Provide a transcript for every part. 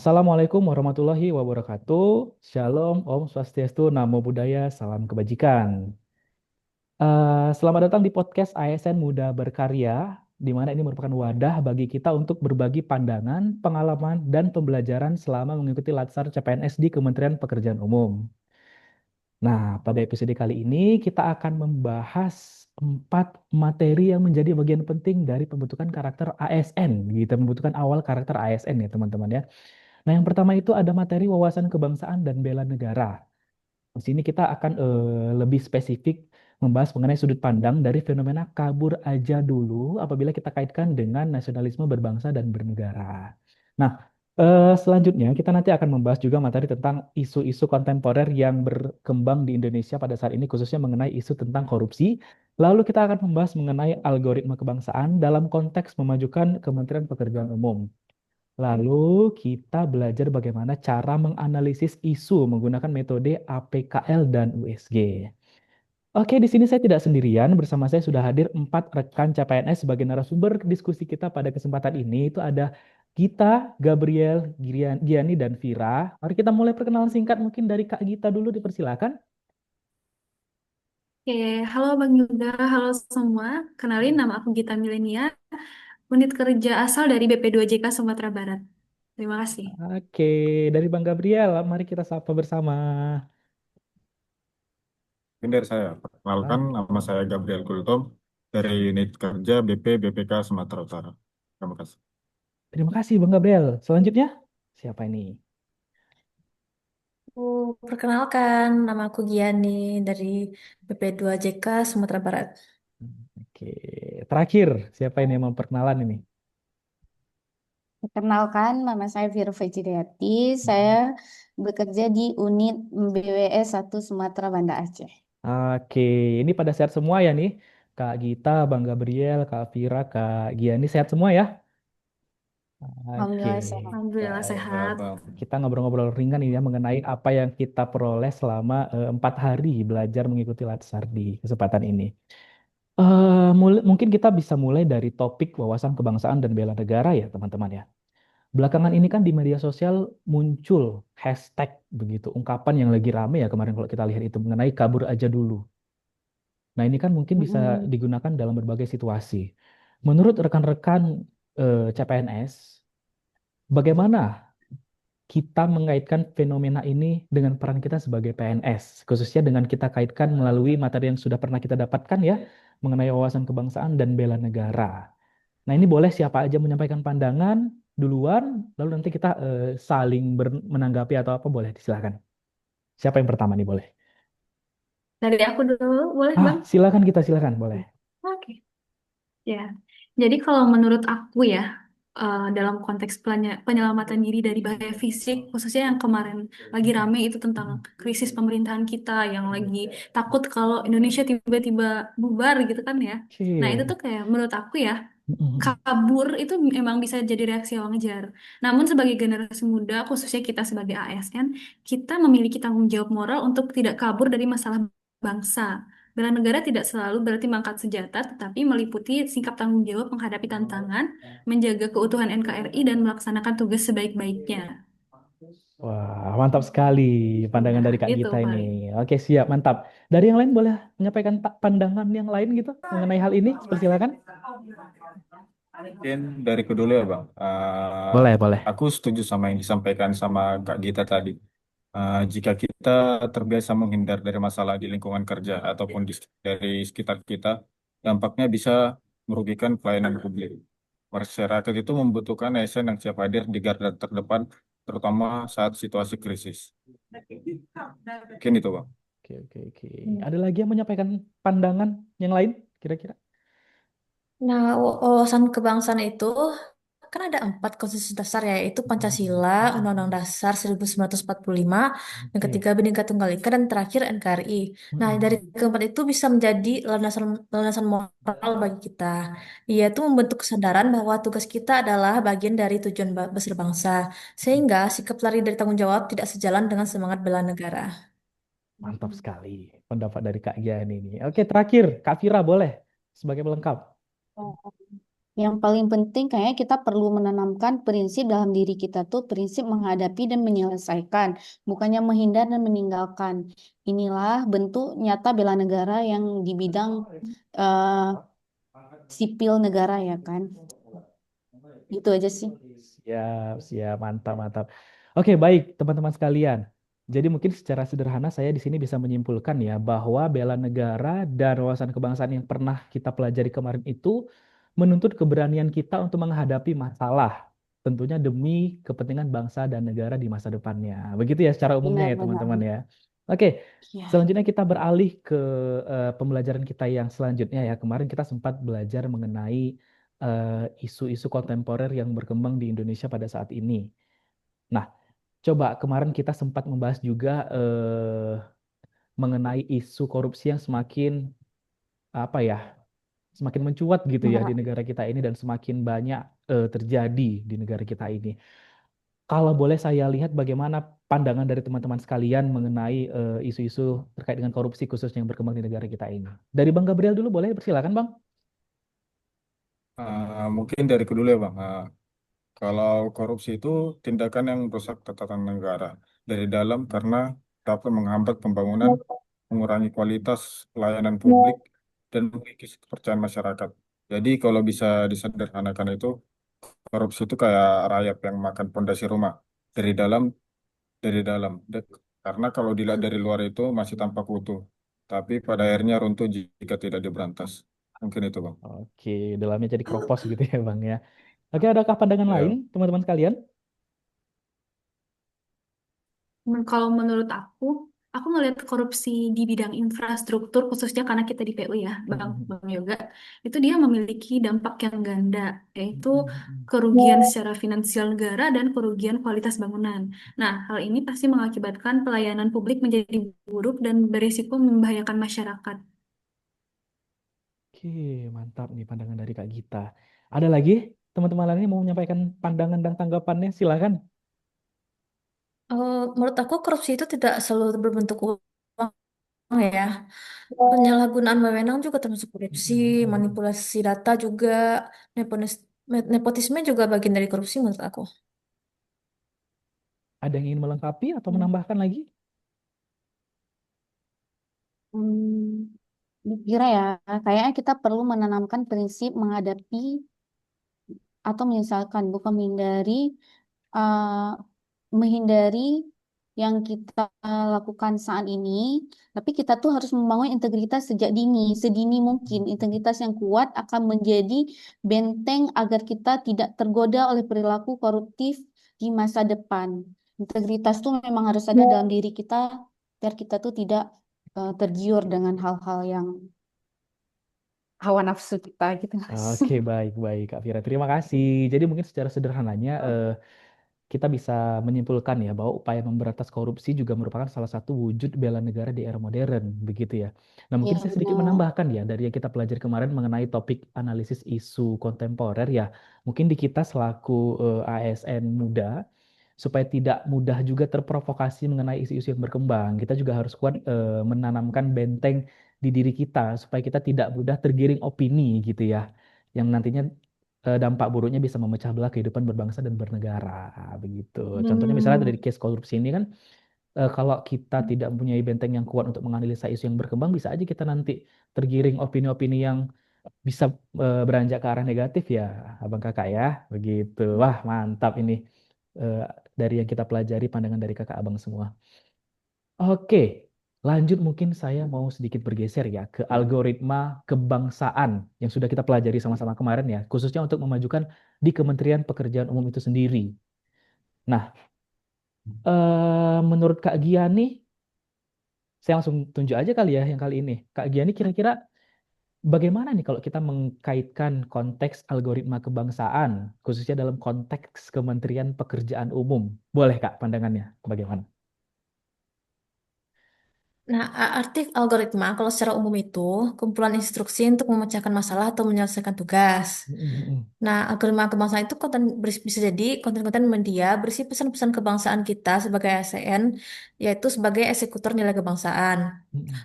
Assalamualaikum warahmatullahi wabarakatuh. Shalom, Om Swastiastu, Namo Buddhaya, salam kebajikan. Selamat datang di podcast ASN Muda Berkarya, di mana ini merupakan wadah bagi kita untuk berbagi pandangan, pengalaman, dan pembelajaran selama mengikuti Latsar CPNS di Kementerian Pekerjaan Umum. Nah, pada episode kali ini kita akan membahas 4 materi yang menjadi bagian penting dari pembentukan karakter ASN. Kita membutuhkan awal karakter ASN ya teman-teman ya. Nah, yang pertama itu ada materi wawasan kebangsaan dan bela negara. Di sini kita akan lebih spesifik membahas mengenai sudut pandang dari fenomena kabur aja dulu apabila kita kaitkan dengan nasionalisme berbangsa dan bernegara. Nah, selanjutnya kita nanti akan membahas juga materi tentang isu-isu kontemporer yang berkembang di Indonesia pada saat ini, khususnya mengenai isu tentang korupsi. Lalu kita akan membahas mengenai algoritma kebangsaan dalam konteks memajukan Kementerian Pekerjaan Umum. Lalu kita belajar bagaimana cara menganalisis isu menggunakan metode APKL dan USG. Oke, di sini saya tidak sendirian. Bersama saya sudah hadir 4 rekan CPNS sebagai narasumber diskusi kita pada kesempatan ini. Itu ada Gita, Gabriel, Giani, dan Vira. Mari kita mulai perkenalan singkat mungkin dari Kak Gita dulu, dipersilakan. Oke, halo Bang Yuda, halo semua. Kenalin nama aku Gita Milenia, unit kerja asal dari BP2JK Sumatera Barat. Terima kasih. Oke, dari Bang Gabriel, mari kita sapa bersama. Mungkin dari saya, perkenalkan Oke, nama saya Gabriel Kultom dari unit kerja BP BPK Sumatera Utara. Terima kasih. terima kasih Bang Gabriel. Selanjutnya, siapa ini? Perkenalkan, nama aku Giani dari BP2JK Sumatera Barat. Oke, terakhir siapa ini yang mau perkenalan ini? Perkenalkan, nama saya Vero Fejidayati. Saya Mm-mm. bekerja di unit BWS 1 Sumatera Banda Aceh. Oke, ini pada sehat semua ya nih. Kak Gita, Bang Gabriel, Kak Vira, Kak Giani sehat semua ya? Oke, Alhamdulillah sehat. Alhamdulillah Ya, sehat. Bang. kita ngobrol-ngobrol ringan ini ya mengenai apa yang kita peroleh selama 4 hari belajar mengikuti Latsar di kesempatan ini. Mungkin kita bisa mulai dari topik wawasan kebangsaan dan bela negara ya teman-teman ya. Belakangan ini kan di media sosial muncul hashtag begitu, ungkapan yang lagi rame ya kemarin kalau kita lihat itu mengenai kabur aja dulu. Nah, ini kan mungkin bisa Mm-mm. digunakan dalam berbagai situasi. Menurut rekan-rekan CPNS, bagaimana kita mengaitkan fenomena ini dengan peran kita sebagai PNS, khususnya dengan kita kaitkan melalui materi yang sudah pernah kita dapatkan ya, mengenai wawasan kebangsaan dan bela negara. Nah, ini boleh siapa aja menyampaikan pandangan duluan, lalu nanti kita saling menanggapi atau apa boleh, silakan. Siapa yang pertama nih boleh? Dari aku dulu, boleh Bang? Silakan kita silakan boleh. Oke, ya. Jadi kalau menurut aku ya, dalam konteks penyelamatan diri dari bahaya fisik, khususnya yang kemarin lagi rame itu tentang krisis pemerintahan kita yang lagi takut kalau Indonesia tiba-tiba bubar gitu kan ya. Nah itu Oke. tuh kayak menurut aku ya, kabur itu memang bisa jadi reaksi yang wajar. Namun sebagai generasi muda, khususnya kita sebagai ASN, kita memiliki tanggung jawab moral untuk tidak kabur dari masalah bangsa. Bela negara tidak selalu berarti mangkat senjata, tetapi meliputi sikap tanggung jawab menghadapi tantangan, menjaga keutuhan NKRI, dan melaksanakan tugas sebaik-baiknya. Wah, mantap sekali pandangan Nah, dari Kak itu Gita ini. paling. Oke, siap, mantap. Dari yang lain boleh menyampaikan pandangan yang lain gitu mengenai hal ini? Persilakan. Mungkin dari kedulu ya, Bang. Boleh, boleh. Aku setuju sama yang disampaikan sama Kak Gita tadi. Jika kita terbiasa menghindar dari masalah di lingkungan kerja ataupun dari sekitar kita, dampaknya bisa merugikan pelayanan publik. Masyarakat itu membutuhkan ASN yang siap hadir di garda terdepan, terutama saat situasi krisis. Mungkin itu, Bang. Oke, oke, oke. Ada lagi yang menyampaikan pandangan yang lain kira-kira? Nah, wawasan kebangsaan itu kan ada 4 konstitusi dasar ya, yaitu Pancasila, Undang-Undang Dasar 1945, yang Oke. ketiga Bhinneka Tunggal Ika, dan terakhir NKRI. Nah, dari keempat itu bisa menjadi landasan landasan moral bagi kita, yaitu membentuk kesadaran bahwa tugas kita adalah bagian dari tujuan besar bangsa, sehingga sikap lari dari tanggung jawab tidak sejalan dengan semangat bela negara. Mantap sekali pendapat dari Kak Gian ini. Oke, terakhir Kak Vira boleh sebagai pelengkap. Yang paling penting kayaknya kita perlu menanamkan prinsip dalam diri kita tuh prinsip menghadapi dan menyelesaikan, bukannya menghindar dan meninggalkan. Inilah bentuk nyata bela negara yang di bidang eh, sipil negara ya kan. Gitu aja sih. Siap, siap, mantap, mantap. Oke, baik, teman-teman sekalian. Jadi mungkin secara sederhana saya di sini bisa menyimpulkan ya bahwa bela negara dan wawasan kebangsaan yang pernah kita pelajari kemarin itu menuntut keberanian kita untuk menghadapi masalah, tentunya demi kepentingan bangsa dan negara di masa depannya. Begitu ya secara umumnya ya Benar-benar. teman-teman ya. Oke, Ya. selanjutnya kita beralih ke pembelajaran kita yang selanjutnya ya. Kemarin kita sempat belajar mengenai isu-isu kontemporer yang berkembang di Indonesia pada saat ini. Nah, coba kemarin kita sempat membahas juga mengenai isu korupsi yang semakin apa ya, semakin mencuat gitu ya di Marak. negara kita ini dan semakin banyak terjadi di negara kita ini. Kalau boleh saya lihat bagaimana pandangan dari teman-teman sekalian mengenai isu-isu terkait dengan korupsi khususnya yang berkembang di negara kita ini. Dari Bang Gabriel dulu boleh, persilakan Bang. Mungkin dari kedua ya Bang. Kalau korupsi itu tindakan yang merusak tatanan negara dari dalam karena dapat menghambat pembangunan, mengurangi kualitas pelayanan publik, dan mengikis kepercayaan masyarakat. Jadi kalau bisa disederhanakan itu, korupsi itu kayak rayap yang makan pondasi rumah dari dalam, dari dalam. Karena kalau dilihat dari luar itu masih tampak utuh, tapi pada akhirnya runtuh jika tidak diberantas. Mungkin itu Bang. Oke, dalamnya jadi kropos gitu ya Bang ya. Oke, adakah pandangan lain Ya. teman-teman sekalian? Kalau menurut aku ngelihat korupsi di bidang infrastruktur khususnya karena kita di PU ya, Bang Yoga, itu dia memiliki dampak yang ganda, yaitu kerugian secara finansial negara dan kerugian kualitas bangunan. Nah, hal ini pasti mengakibatkan pelayanan publik menjadi buruk dan berisiko membahayakan masyarakat. Oke, mantap nih pandangan dari Kak Gita. Ada lagi teman-teman lain yang mau menyampaikan pandangan dan tanggapannya? Silakan. Menurut aku korupsi itu tidak selalu berbentuk uang ya. Penyalahgunaan wewenang juga termasuk korupsi, manipulasi data juga, nepotisme juga bagian dari korupsi menurut aku. Ada yang ingin melengkapi atau Hmm. menambahkan lagi? Dikira ya, kayaknya kita perlu menanamkan prinsip menghadapi atau menyesalkan, bukan uh, menghindari yang kita lakukan saat ini, tapi kita tuh harus membangun integritas sejak sedini mungkin. Integritas yang kuat akan menjadi benteng agar kita tidak tergoda oleh perilaku koruptif di masa depan. Integritas tuh memang harus ada dalam diri kita, biar kita tuh tidak tergiur dengan hal-hal yang hawa nafsu kita gitu. Oke, baik, baik, Kak Vira. Terima kasih. Jadi mungkin secara sederhananya kita bisa menyimpulkan ya bahwa upaya memberantas korupsi juga merupakan salah satu wujud bela negara di era modern, begitu ya. Nah, mungkin Ya, saya sedikit benar. menambahkan ya dari yang kita pelajari kemarin mengenai topik analisis isu kontemporer ya. Mungkin di kita selaku ASN muda supaya tidak mudah juga terprovokasi mengenai isu-isu yang berkembang, kita juga harus kuat menanamkan benteng di diri kita supaya kita tidak mudah tergiring opini gitu ya. Yang nantinya dampak buruknya bisa memecah belah kehidupan berbangsa dan bernegara begitu. Contohnya misalnya Hmm. dari case korupsi ini kan kalau kita tidak mempunyai benteng yang kuat untuk menganalisa isu yang berkembang bisa aja kita nanti tergiring opini-opini yang bisa beranjak ke arah negatif ya, Abang Kakak ya. Begitu. Wah, mantap ini eh, dari yang kita pelajari pandangan dari Kakak Abang semua. Oke, lanjut mungkin saya mau sedikit bergeser ya ke algoritma kebangsaan yang sudah kita pelajari sama-sama kemarin ya, khususnya untuk memajukan di Kementerian Pekerjaan Umum itu sendiri. Nah, menurut Kak Gia nih, saya langsung tunjuk aja kali ya yang kali ini. Kak Gia nih kira-kira bagaimana nih kalau kita mengkaitkan konteks algoritma kebangsaan, khususnya dalam konteks Kementerian Pekerjaan Umum? Boleh Kak pandangannya bagaimana? Nah, arti algoritma kalau secara umum itu kumpulan instruksi untuk memecahkan masalah atau menyelesaikan tugas. Mm-mm. Nah, algoritma kebangsaan itu bisa jadi konten-konten media berisi pesan-pesan kebangsaan kita sebagai ASN, yaitu sebagai eksekutor nilai kebangsaan. Mm-mm.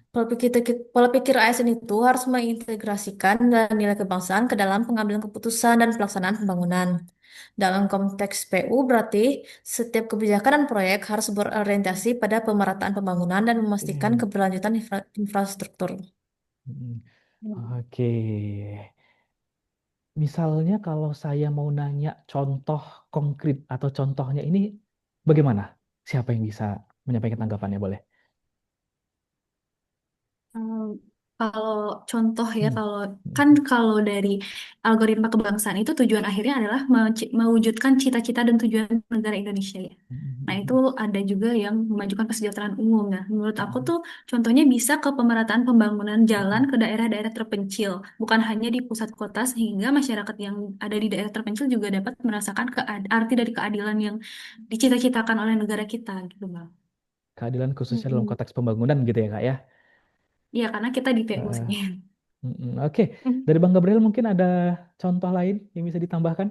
Pola pikir ASN itu harus mengintegrasikan nilai kebangsaan ke dalam pengambilan keputusan dan pelaksanaan pembangunan. Dalam konteks PU berarti setiap kebijakan dan proyek harus berorientasi pada pemerataan pembangunan dan memastikan Oke. keberlanjutan infrastruktur. Mm-mm. Hmm. Oke. Misalnya kalau saya mau nanya contoh konkret atau contohnya ini bagaimana? Siapa yang bisa menyampaikan tanggapannya boleh? Hmm, Kalau contoh ya, Hmm. kalau dari algoritma kebangsaan itu tujuan akhirnya adalah mewujudkan cita-cita dan tujuan negara Indonesia ya. Nah, itu Hmm. ada juga yang memajukan kesejahteraan umum. Nah, menurut aku Hmm. tuh contohnya bisa ke pemerataan pembangunan jalan Hmm. ke daerah-daerah terpencil, bukan hanya di pusat kota, sehingga masyarakat yang ada di daerah terpencil juga dapat merasakan arti dari keadilan yang dicita-citakan oleh negara kita gitu, Bang. Keadilan khususnya dalam Mm-mm. konteks pembangunan gitu ya Kak ya. Iya, karena kita di PU Eh, sih. Oke, dari Bang Gabriel mungkin ada contoh lain yang bisa ditambahkan?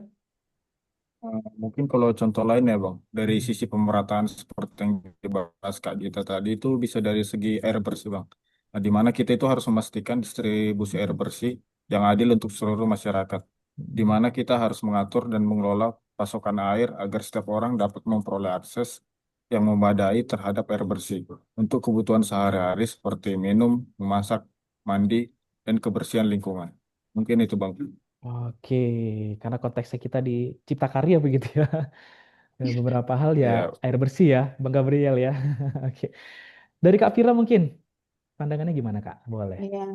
Mungkin kalau contoh lain ya Bang, dari Hmm. sisi pemerataan seperti yang dibahas Kak Gita tadi itu bisa dari segi air bersih Bang. Nah, di mana kita itu harus memastikan distribusi air bersih yang adil untuk seluruh masyarakat. Di Hmm. mana kita harus mengatur dan mengelola pasokan air agar setiap orang dapat memperoleh akses yang memadai terhadap air bersih untuk kebutuhan sehari-hari seperti minum, memasak, mandi, dan kebersihan lingkungan. Mungkin itu Bang. Oke, karena konteksnya kita di Cipta Karya begitu ya. Beberapa hal ya Ya, air bersih ya, Bang Gabriel ya. Oke. Dari Kak Vira mungkin pandangannya gimana Kak? Boleh. Ya,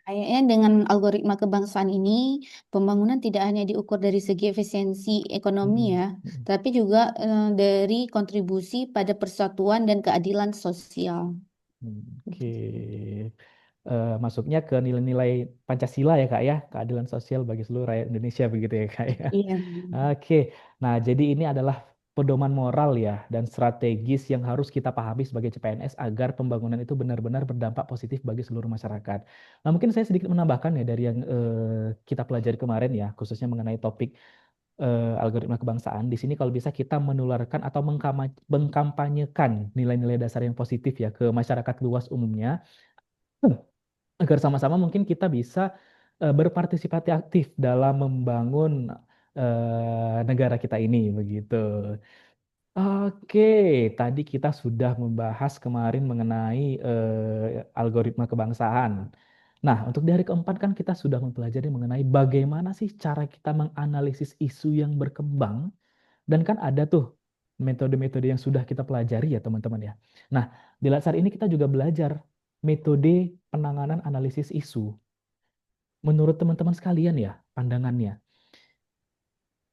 kayaknya dengan algoritma kebangsaan ini, pembangunan tidak hanya diukur dari segi efisiensi ekonomi Mm-mm. ya, Mm-mm. tapi juga dari kontribusi pada persatuan dan keadilan sosial. Oke. Masuknya ke nilai-nilai Pancasila ya Kak ya, keadilan sosial bagi seluruh rakyat Indonesia begitu ya Kak ya. Iya. Oke, nah jadi ini adalah pedoman moral ya dan strategis yang harus kita pahami sebagai CPNS agar pembangunan itu benar-benar berdampak positif bagi seluruh masyarakat. Nah mungkin saya sedikit menambahkan ya dari yang kita pelajari kemarin ya, khususnya mengenai topik algoritma kebangsaan. Di sini kalau bisa kita menularkan atau mengkampanyekan nilai-nilai dasar yang positif ya ke masyarakat luas umumnya agar sama-sama mungkin kita bisa berpartisipasi aktif dalam membangun negara kita ini begitu. Oke, tadi kita sudah membahas kemarin mengenai algoritma kebangsaan. Nah, untuk di hari keempat kan kita sudah mempelajari mengenai bagaimana sih cara kita menganalisis isu yang berkembang dan kan ada tuh metode-metode yang sudah kita pelajari ya teman-teman ya. Nah, di Latsar ini kita juga belajar metode penanganan analisis isu. Menurut teman-teman sekalian ya, pandangannya.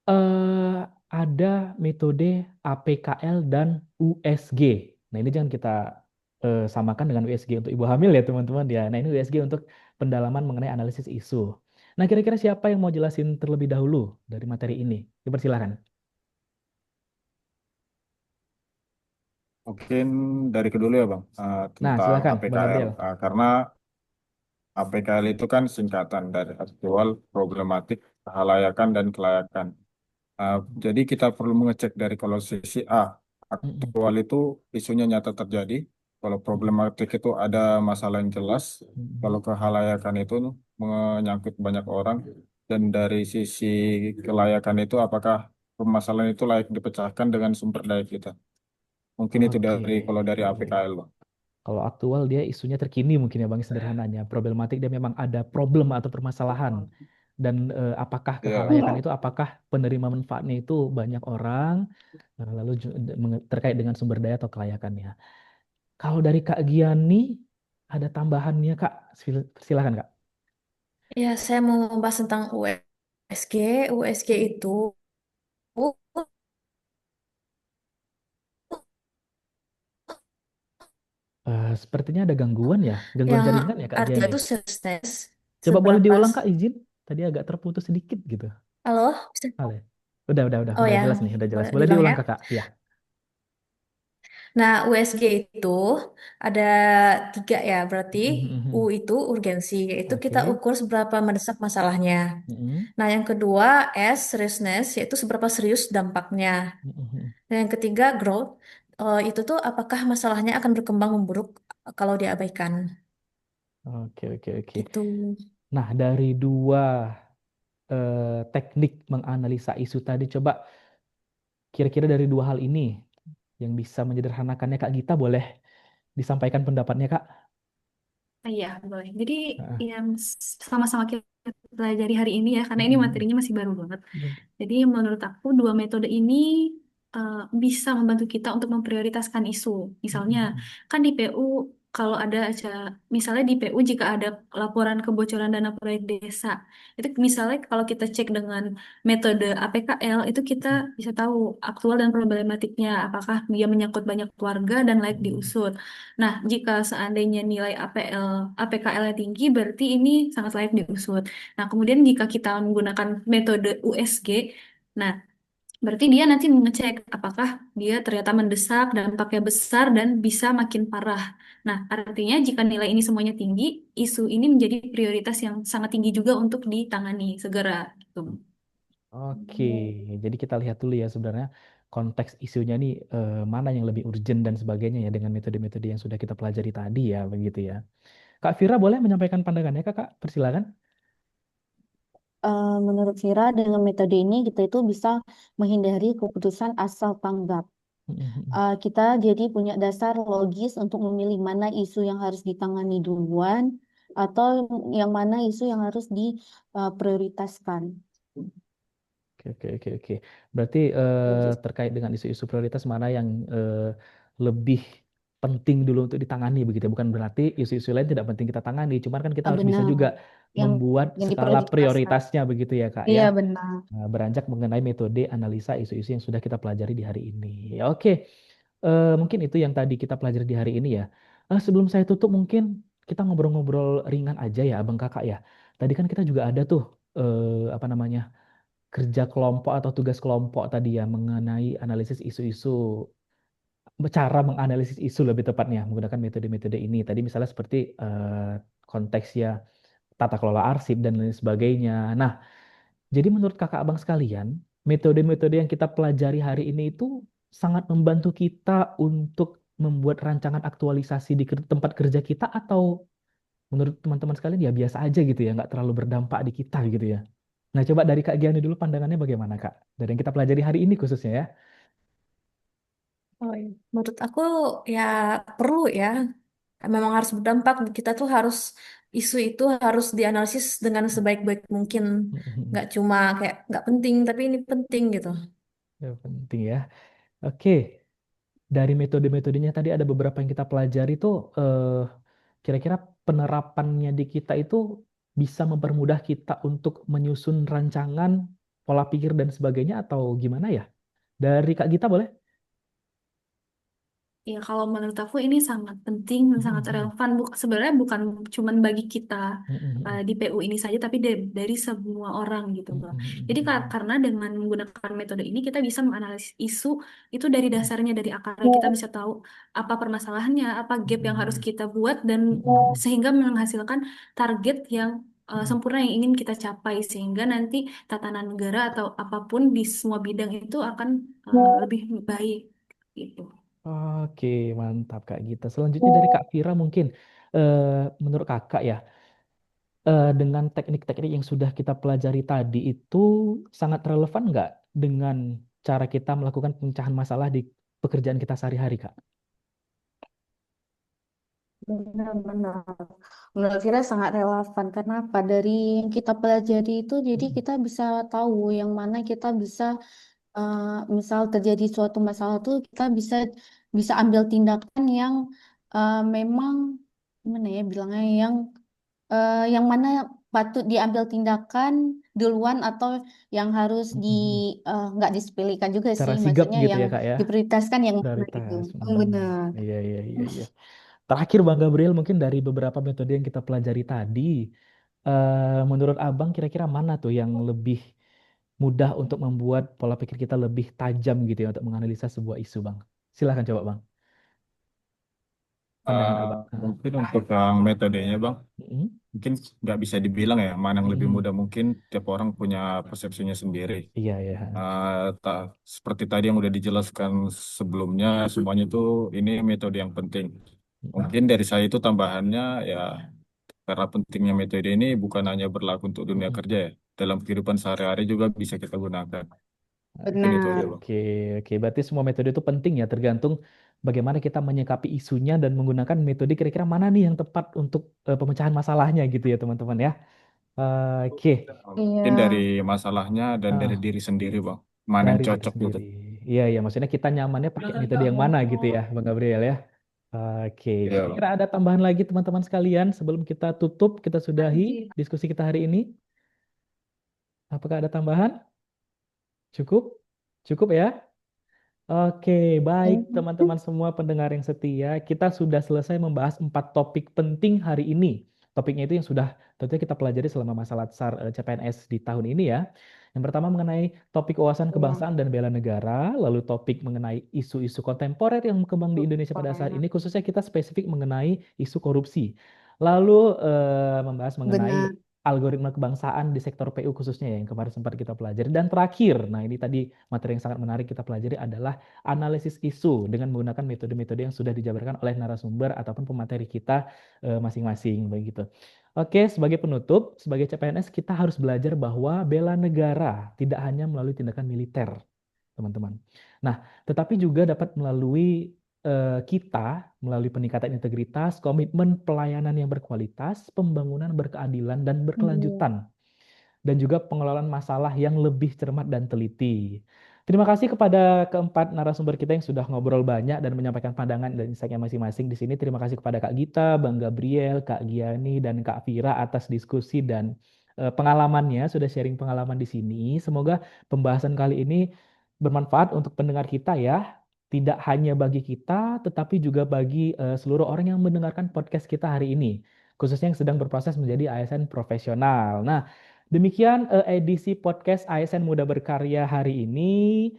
eh ada metode APKL dan USG. Nah, ini jangan kita samakan dengan USG untuk ibu hamil ya teman-teman ya. Nah, ini USG untuk pendalaman mengenai analisis isu. Nah, kira-kira siapa yang mau jelasin terlebih dahulu dari materi ini? Dipersilahkan. mungkin dari kedulu ya Bang, Nah, tentang silakan Bang APKL. Gabriel. Karena APKL itu kan singkatan dari aktual, problematik, kehalayakan, dan kelayakan. Uh, jadi kita perlu mengecek dari kalau sisi A, Mm-mm. aktual itu isunya nyata terjadi. Kalau problematik itu ada masalah yang jelas. Mm-mm. Kalau kehalayakan itu menyangkut banyak orang. Dan dari sisi kelayakan itu apakah permasalahan itu layak dipecahkan dengan sumber daya kita. Mungkin itu Oke. dari kalau dari APKL, Bang. Kalau aktual dia isunya terkini mungkin ya Bang sederhananya. Problematik dia memang ada problem atau permasalahan. Dan apakah Ya, kehalayakan itu apakah penerima manfaatnya itu banyak orang lalu terkait dengan sumber daya atau kelayakannya. Kalau dari Kak Giani ada tambahannya Kak. Silakan Kak. Ya, saya mau membahas tentang USG. USG itu Sepertinya ada gangguan ya, gangguan yang jaringan ya Kak artinya Giani. itu sukses Coba boleh seberapa diulang Kak izin. Tadi agak terputus sedikit gitu. halo. Halo. Udah Oh udah ya, jelas nih, udah jelas. boleh Boleh diulang ya. diulang Kakak? Iya. Nah, USG itu ada tiga ya, berarti U Mm-mm. itu urgensi, yaitu kita Oke. ukur seberapa mendesak masalahnya. Mm-mm. Nah, yang kedua S, seriousness, yaitu seberapa serius dampaknya. Mm-mm. Dan yang ketiga growth, itu tuh apakah masalahnya akan berkembang memburuk kalau diabaikan. Oke, oke, oke. Gitu. Nah, dari dua teknik menganalisa isu tadi, coba kira-kira dari dua hal ini yang bisa menyederhanakannya Kak Gita boleh disampaikan pendapatnya Kak? Iya, boleh. Jadi Ah, yang sama-sama kita pelajari hari ini ya, karena ini mm-mm. materinya masih baru banget. Ben- Jadi menurut aku dua metode ini bisa membantu kita untuk memprioritaskan isu. Misalnya, mm-mm. kan di PU kalau ada misalnya di PU jika ada laporan kebocoran dana proyek desa, itu misalnya kalau kita cek dengan metode APKL itu kita bisa tahu aktual dan problematiknya, apakah dia menyangkut banyak keluarga dan layak Mm-mm. diusut. Nah, jika seandainya nilai APKL-nya tinggi, berarti ini sangat layak diusut. Nah, kemudian jika kita menggunakan metode USG, nah, berarti dia nanti mengecek apakah dia ternyata mendesak, dampaknya besar, dan bisa makin parah. Nah, artinya jika nilai ini semuanya tinggi, isu ini menjadi prioritas yang sangat tinggi juga untuk ditangani segera. Gitu. Oke, jadi kita lihat dulu ya sebenarnya konteks isunya nih mana yang lebih urgent dan sebagainya ya dengan metode-metode yang sudah kita pelajari tadi ya begitu ya. Kak Vira boleh menyampaikan pandangannya Kak? Persilakan. Menurut Vira, dengan metode ini kita itu bisa menghindari keputusan asal tanggap. Kita jadi punya dasar logis untuk memilih mana isu yang harus ditangani duluan atau yang mana isu yang harus diprioritaskan. Oke, oke, oke, oke. Berarti terkait dengan isu-isu prioritas mana yang lebih penting dulu untuk ditangani begitu ya. Bukan berarti isu-isu lain tidak penting kita tangani, cuman kan kita harus bisa Benar, juga yang membuat yang skala diprioritaskan. prioritasnya begitu ya, Kak ya. Iya benar. Nah, beranjak mengenai metode analisa isu-isu yang sudah kita pelajari di hari ini. Oke, mungkin itu yang tadi kita pelajari di hari ini ya. Sebelum saya tutup mungkin kita ngobrol-ngobrol ringan aja ya, Abang Kakak ya. Tadi kan kita juga ada tuh apa namanya? Kerja kelompok atau tugas kelompok tadi ya mengenai analisis isu-isu, cara menganalisis isu lebih tepatnya menggunakan metode-metode ini. Tadi misalnya seperti konteks ya tata kelola arsip dan lain sebagainya. Nah, jadi menurut kakak abang sekalian, metode-metode yang kita pelajari hari ini itu sangat membantu kita untuk membuat rancangan aktualisasi di tempat kerja kita atau menurut teman-teman sekalian ya biasa aja gitu ya, nggak terlalu berdampak di kita gitu ya. Nah, coba dari Kak Giani dulu pandangannya bagaimana, Kak? Dari yang kita pelajari hari ini khususnya ya. Oh, iya. Menurut aku ya perlu ya. Memang harus berdampak. Kita tuh harus isu itu harus dianalisis dengan sebaik-baik mungkin. Nggak cuma kayak nggak penting, tapi ini penting gitu. Ya, penting ya. Oke, dari metode-metodenya tadi ada beberapa yang kita pelajari tuh kira-kira penerapannya di kita itu bisa mempermudah kita untuk menyusun rancangan, pola pikir dan sebagainya atau gimana ya? Dari Kak Gita boleh? Ya, kalau menurut aku ini sangat penting dan sangat relevan. Sebenarnya bukan cuma bagi kita di PU ini saja, tapi dari semua orang gitu, Bang. Jadi karena dengan menggunakan metode ini kita bisa menganalisis isu itu dari dasarnya, dari akarnya kita bisa tahu apa permasalahannya, apa gap yang harus kita buat dan sehingga menghasilkan target yang sempurna yang ingin kita capai sehingga nanti tatanan negara atau apapun di semua bidang itu akan lebih baik gitu. Oke, mantap Kak Gita. Selanjutnya dari Kak Vira mungkin eh, menurut Kakak ya, dengan teknik-teknik yang sudah kita pelajari tadi itu sangat relevan nggak dengan cara kita melakukan pemecahan masalah di pekerjaan kita sehari-hari, Kak? Benar-benar. Menurut Vira sangat relevan. Karena apa? Dari yang kita pelajari itu, jadi Mm-mm. kita bisa tahu yang mana kita bisa, eh, misal terjadi suatu masalah tuh, kita bisa bisa ambil tindakan yang memang gimana ya bilangnya, yang mana patut diambil tindakan duluan atau yang harus Mm-mm. nggak disepelekan juga Secara sih. sigap Maksudnya gitu yang ya, Kak ya. diprioritaskan yang mana gitu. Prioritas. Benar. Iya, iya, iya, iya. Terakhir Bang Gabriel, mungkin dari beberapa metode yang kita pelajari tadi, menurut Abang kira-kira mana tuh yang lebih mudah untuk membuat pola pikir kita lebih tajam gitu ya untuk menganalisa sebuah isu, Bang? Silahkan coba, Bang. Pandangan Abang. Mungkin untuk yang metodenya Bang, Mm-mm. mungkin nggak bisa dibilang ya mana yang lebih Mm-mm. mudah. Mungkin tiap orang punya persepsinya sendiri. Iya, ya. Seperti tadi yang udah dijelaskan sebelumnya, semuanya itu ini metode yang penting. Mungkin dari saya itu tambahannya ya, karena pentingnya metode ini bukan hanya berlaku untuk dunia Mm-mm. kerja ya, dalam kehidupan sehari-hari juga bisa kita gunakan. Mungkin itu aja Benar. Bang. Oke, oke. Berarti semua metode itu penting ya, tergantung bagaimana kita menyikapi isunya dan menggunakan metode kira-kira mana nih yang tepat untuk pemecahan masalahnya gitu ya, teman-teman ya. Oke. Iya. Mungkin dari masalahnya dan dari Ah, diri sendiri Bang, mana yang dari diri cocok gitu. sendiri. Iya, iya. Maksudnya kita nyamannya pakai metode yang mana gitu ya, Bang Gabriel ya. Oke. Iya Kira-kira Bang. ada tambahan lagi teman-teman sekalian sebelum kita tutup, kita sudahi diskusi kita hari ini. Apakah ada tambahan? Cukup? Cukup ya? Oke, baik teman-teman semua pendengar yang setia, kita sudah selesai membahas 4 topik penting hari ini. Topiknya itu yang sudah tentunya kita pelajari selama masa latsar CPNS di tahun ini ya. Yang pertama mengenai topik wawasan kebangsaan dan bela negara, lalu topik mengenai isu-isu kontemporer yang berkembang di Indonesia pada saat ini, khususnya kita spesifik mengenai isu korupsi. Lalu membahas mengenai Benar. algoritma kebangsaan di sektor PU khususnya ya, yang kemarin sempat kita pelajari. Dan terakhir, nah ini tadi materi yang sangat menarik kita pelajari adalah analisis isu dengan menggunakan metode-metode yang sudah dijabarkan oleh narasumber ataupun pemateri kita masing-masing begitu. Oke, sebagai penutup, sebagai CPNS kita harus belajar bahwa bela negara tidak hanya melalui tindakan militer, teman-teman. Nah, tetapi juga dapat melalui kita melalui peningkatan integritas, komitmen pelayanan yang berkualitas, pembangunan berkeadilan dan Hmm. berkelanjutan dan juga pengelolaan masalah yang lebih cermat dan teliti. Terima kasih kepada keempat narasumber kita yang sudah ngobrol banyak dan menyampaikan pandangan dan insight-nya masing-masing di sini. Terima kasih kepada Kak Gita, Bang Gabriel, Kak Giani, dan Kak Vira atas diskusi dan pengalamannya, sudah sharing pengalaman di sini. Semoga pembahasan kali ini bermanfaat untuk pendengar kita ya. Tidak hanya bagi kita, tetapi juga bagi seluruh orang yang mendengarkan podcast kita hari ini. Khususnya yang sedang berproses menjadi ASN profesional. Nah, demikian edisi podcast ASN Muda Berkarya hari ini.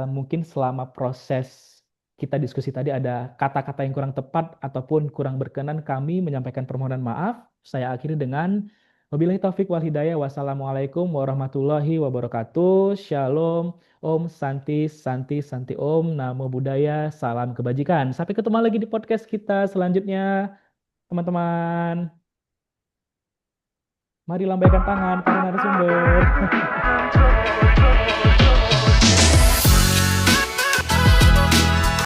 Mungkin selama proses kita diskusi tadi ada kata-kata yang kurang tepat ataupun kurang berkenan, kami menyampaikan permohonan maaf. Saya akhiri dengan wabillahi taufik wal hidayah. Wassalamualaikum warahmatullahi wabarakatuh. Shalom. Om Santi Santi Santi Om. Namo Buddhaya. Salam kebajikan. Sampai ketemu lagi di podcast kita selanjutnya, teman-teman. Mari lambaikan tangan para narasumber.